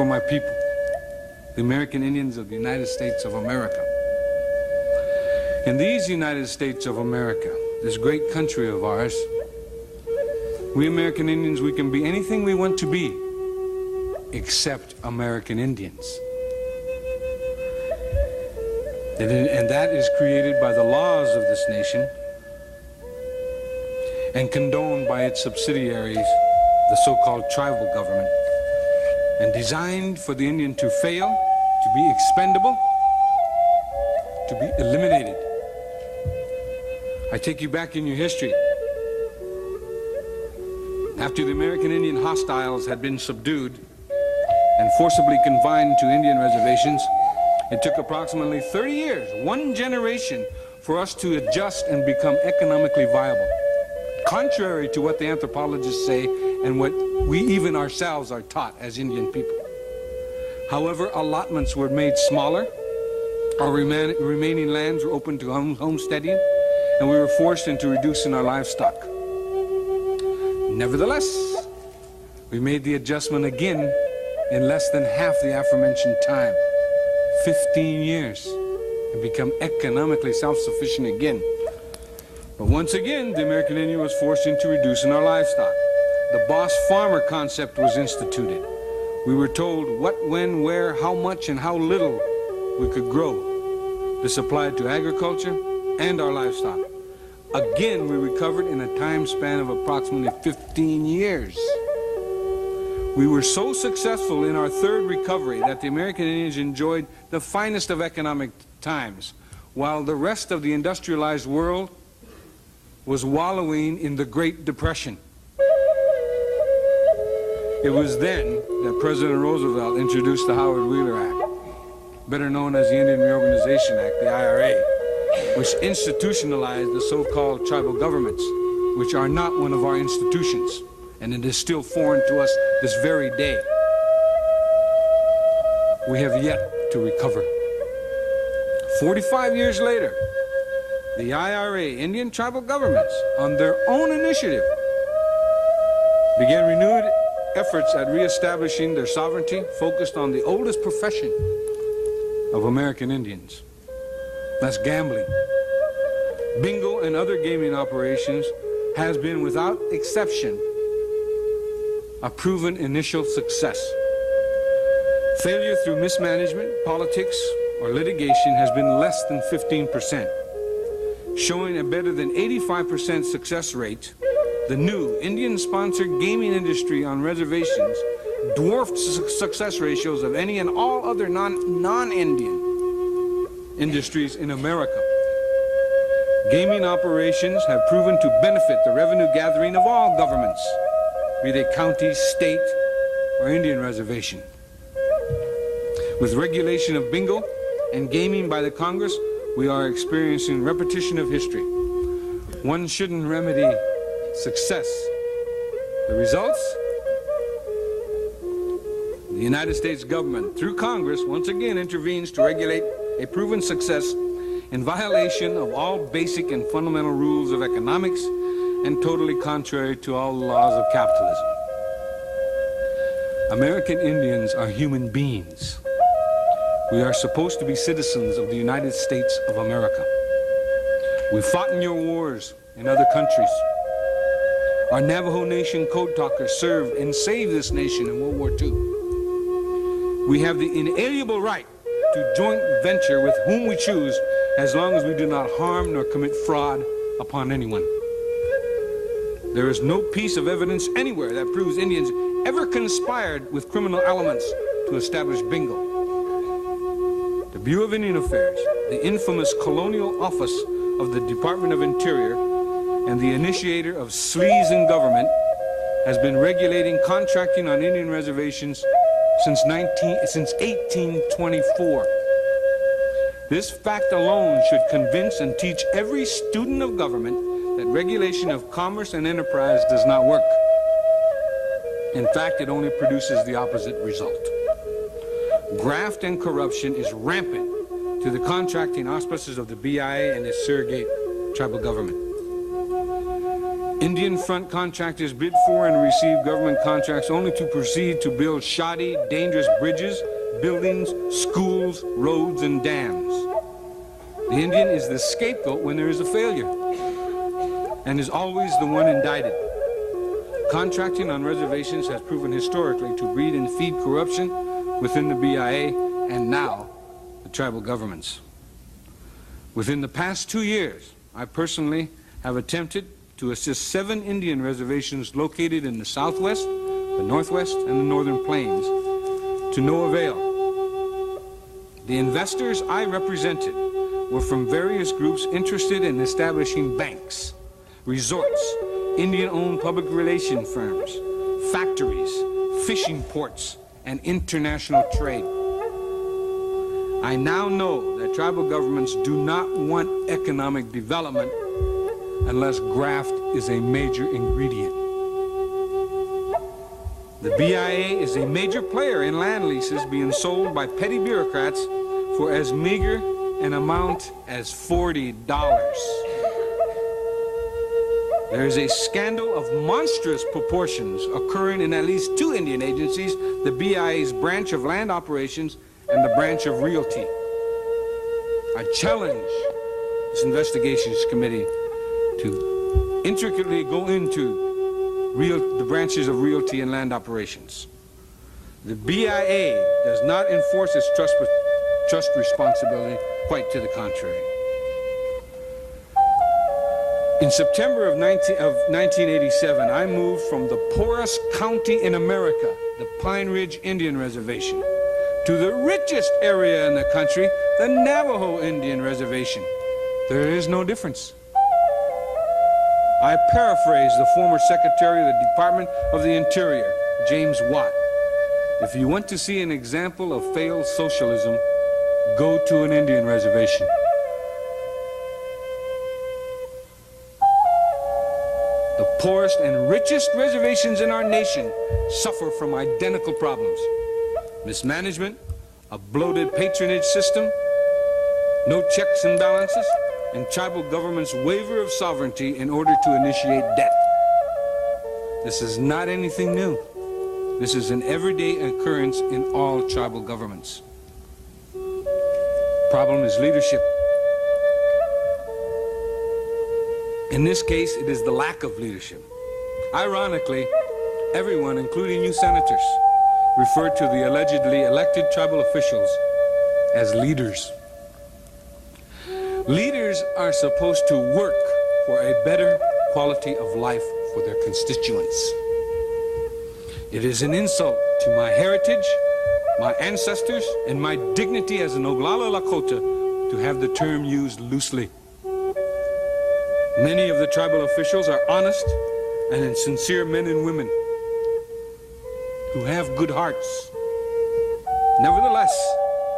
for my people, the American Indians of the United States of America. In these United States of America, this great country of ours, we American Indians, we can be anything we want to be except American Indians. And that is created by the laws of this nation and condoned by its subsidiaries, the so-called tribal government, and designed for the Indian to fail, to be expendable, to be eliminated. I take you back in your history. After the American Indian hostiles had been subdued and forcibly confined to Indian reservations, it took approximately 30 years, one generation, for us to adjust and become economically viable. Contrary to what the anthropologists say and what we even ourselves are taught as Indian people. However, allotments were made smaller, our remaining lands were open to homesteading, and we were forced into reducing our livestock. Nevertheless, we made the adjustment again in less than half the aforementioned time, 15 years, and become economically self-sufficient again. But once again, the American Indian was forced into reducing our livestock. The boss farmer concept was instituted. We were told what, when, where, how much, and how little we could grow. This applied to agriculture and our livestock. Again, we recovered in a time span of approximately 15 years. We were so successful in our third recovery that the American Indians enjoyed the finest of economic times, while the rest of the industrialized world was wallowing in the Great Depression. It was then that President Roosevelt introduced the Howard Wheeler Act, better known as the Indian Reorganization Act, the IRA, which institutionalized the so-called tribal governments, which are not one of our institutions, and it is still foreign to us this very day. We have yet to recover. 45 years later, the IRA, Indian tribal governments, on their own initiative, began renewed efforts at reestablishing their sovereignty focused on the oldest profession of American Indians. That's gambling. Bingo and other gaming operations has been, without exception, a proven initial success. Failure through mismanagement, politics, or litigation has been less than 15%. Showing a better than 85% success rate, the new Indian-sponsored gaming industry on reservations dwarfed success ratios of any and all other non-Indian industries in America. Gaming operations have proven to benefit the revenue gathering of all governments, be they county, state, or Indian reservation. With regulation of bingo and gaming by the Congress, we are experiencing repetition of history. One shouldn't remedy success. The results? The United States government, through Congress, once again intervenes to regulate a proven success in violation of all basic and fundamental rules of economics and totally contrary to all the laws of capitalism. American Indians are human beings. We are supposed to be citizens of the United States of America. We fought in your wars in other countries. Our Navajo Nation code talkers served and saved this nation in World War II. We have the inalienable right to joint venture with whom we choose, as long as we do not harm nor commit fraud upon anyone. There is no piece of evidence anywhere that proves Indians ever conspired with criminal elements to establish bingo. The Bureau of Indian Affairs, the infamous colonial office of the Department of Interior, and the initiator of sleaze in government, has been regulating contracting on Indian reservations since 1824. This fact alone should convince and teach every student of government that regulation of commerce and enterprise does not work. In fact, it only produces the opposite result. Graft and corruption is rampant to the contracting auspices of the BIA and its surrogate tribal government. Indian front contractors bid for and receive government contracts only to proceed to build shoddy, dangerous bridges, buildings, schools, roads, and dams. The Indian is the scapegoat when there is a failure and is always the one indicted. Contracting on reservations has proven historically to breed and feed corruption within the BIA and now the tribal governments. Within the past 2 years, I personally have attempted to assist 7 Indian reservations located in the Southwest, the Northwest, and the Northern Plains, to no avail. The investors I represented were from various groups interested in establishing banks, resorts, Indian-owned public relation firms, factories, fishing ports, and international trade. I now know that tribal governments do not want economic development unless graft is a major ingredient. The BIA is a major player in land leases being sold by petty bureaucrats for as meager an amount as $40. There is a scandal of monstrous proportions occurring in at least 2 Indian agencies, the BIA's branch of land operations and the branch of realty. I challenge this investigations committee to intricately go into the branches of realty and land operations. The BIA does not enforce its trust responsibility, quite to the contrary. In September of 1987, I moved from the poorest county in America, the Pine Ridge Indian Reservation, to the richest area in the country, the Navajo Indian Reservation. There is no difference. I paraphrase the former Secretary of the Department of the Interior, James Watt. If you want to see an example of failed socialism, go to an Indian reservation. The poorest and richest reservations in our nation suffer from identical problems: mismanagement, a bloated patronage system, no checks and balances, and tribal government's waiver of sovereignty in order to initiate debt. This is not anything new. This is an everyday occurrence in all tribal governments. Problem is leadership. In this case, it is the lack of leadership. Ironically, everyone, including you senators, refer to the allegedly elected tribal officials as leaders. Leaders are supposed to work for a better quality of life for their constituents. It is an insult to my heritage, my ancestors, and my dignity as an Oglala Lakota to have the term used loosely. Many of the tribal officials are honest and sincere men and women who have good hearts. Nevertheless,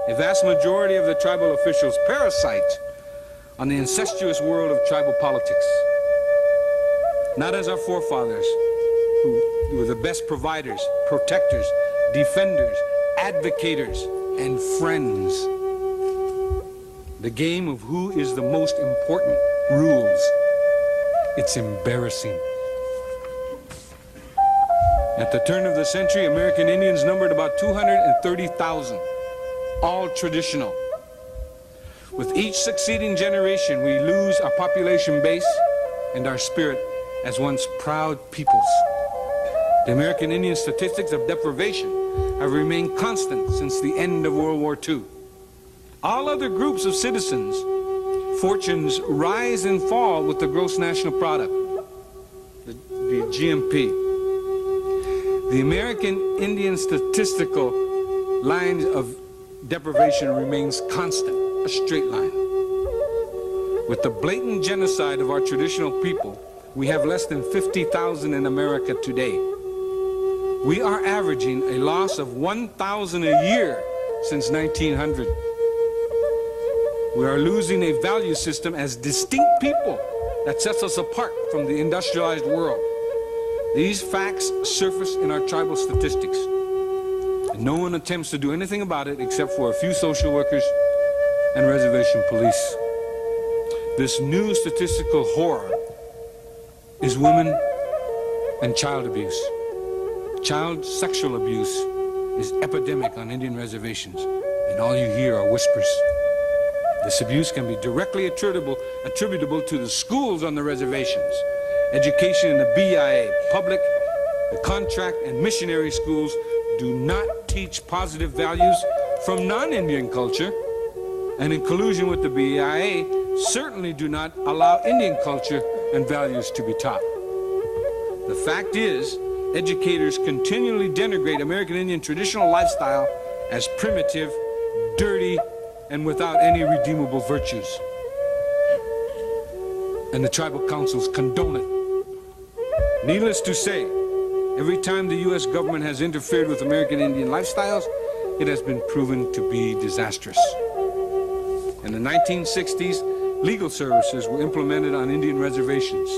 a vast majority of the tribal officials parasite on the incestuous world of tribal politics. Not as our forefathers, who were the best providers, protectors, defenders, advocators, and friends. The game of who is the most important rules. It's embarrassing. At the turn of the century, American Indians numbered about 230,000, all traditional. With each succeeding generation, we lose our population base and our spirit as once proud peoples. The American Indian statistics of deprivation have remained constant since the end of World War II. All other groups of citizens' fortunes rise and fall with the gross national product, the GNP. The American Indian statistical line of deprivation remains constant, a straight line. With the blatant genocide of our traditional people, we have less than 50,000 in America today. We are averaging a loss of 1,000 a year since 1900. We are losing a value system as distinct people that sets us apart from the industrialized world. These facts surface in our tribal statistics, and no one attempts to do anything about it except for a few social workers and reservation police. This new statistical horror is women and child abuse. Child sexual abuse is epidemic on Indian reservations, and all you hear are whispers. This abuse can be directly attributable to the schools on the reservations. Education in the BIA, public, the contract, and missionary schools do not teach positive values from non-Indian culture, and in collusion with the BIA, certainly do not allow Indian culture and values to be taught. The fact is, educators continually denigrate American Indian traditional lifestyle as primitive, dirty, and without any redeemable virtues. And the tribal councils condone it. Needless to say, every time the U.S. government has interfered with American Indian lifestyles, it has been proven to be disastrous. In the 1960s, legal services were implemented on Indian reservations.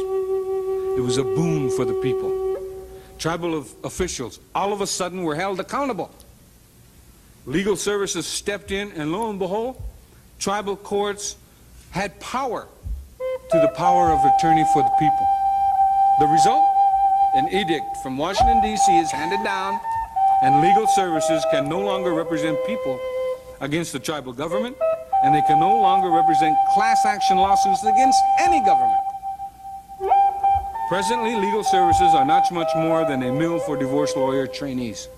It was a boon for the people. Tribal officials all of a sudden were held accountable. Legal services stepped in, and lo and behold, tribal courts had power to the power of attorney for the people. The result? An edict from Washington, D.C. is handed down, and legal services can no longer represent people against the tribal government, and they can no longer represent class action lawsuits against any government. Presently, legal services are not much more than a mill for divorce lawyer trainees.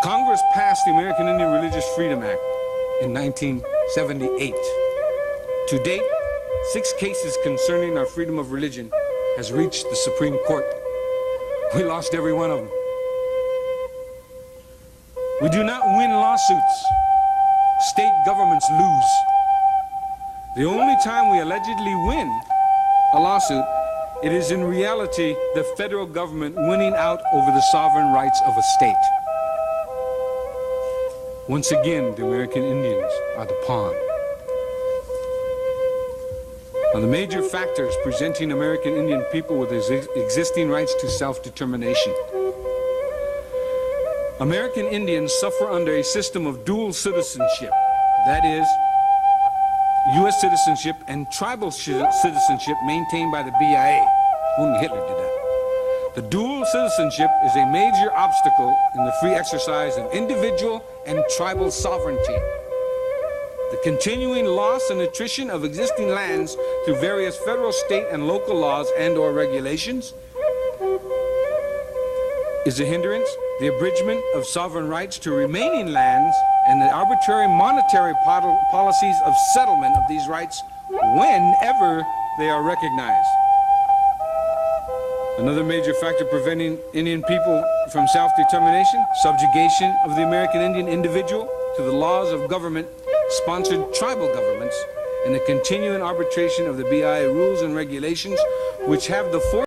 Congress passed the American Indian Religious Freedom Act in 1978. To date, 6 cases concerning our freedom of religion has reached the Supreme Court. We lost every one of them. We do not win lawsuits. State governments lose. The only time we allegedly win a lawsuit, it is in reality the federal government winning out over the sovereign rights of a state. Once again, the American Indians are the pawn. Now, the major factors presenting American Indian people with existing rights to self-determination. American Indians suffer under a system of dual citizenship, that is, U.S. citizenship and tribal citizenship maintained by the BIA. Only Hitler did that. The dual citizenship is a major obstacle in the free exercise of individual and tribal sovereignty. The continuing loss and attrition of existing lands through various federal, state, and local laws and/or regulations is a hindrance. The abridgment of sovereign rights to remaining lands and the arbitrary monetary policies of settlement of these rights whenever they are recognized. Another major factor preventing Indian people from self-determination, subjugation of the American Indian individual to the laws of government-sponsored tribal governments, and the continuing arbitration of the BIA rules and regulations, which have the force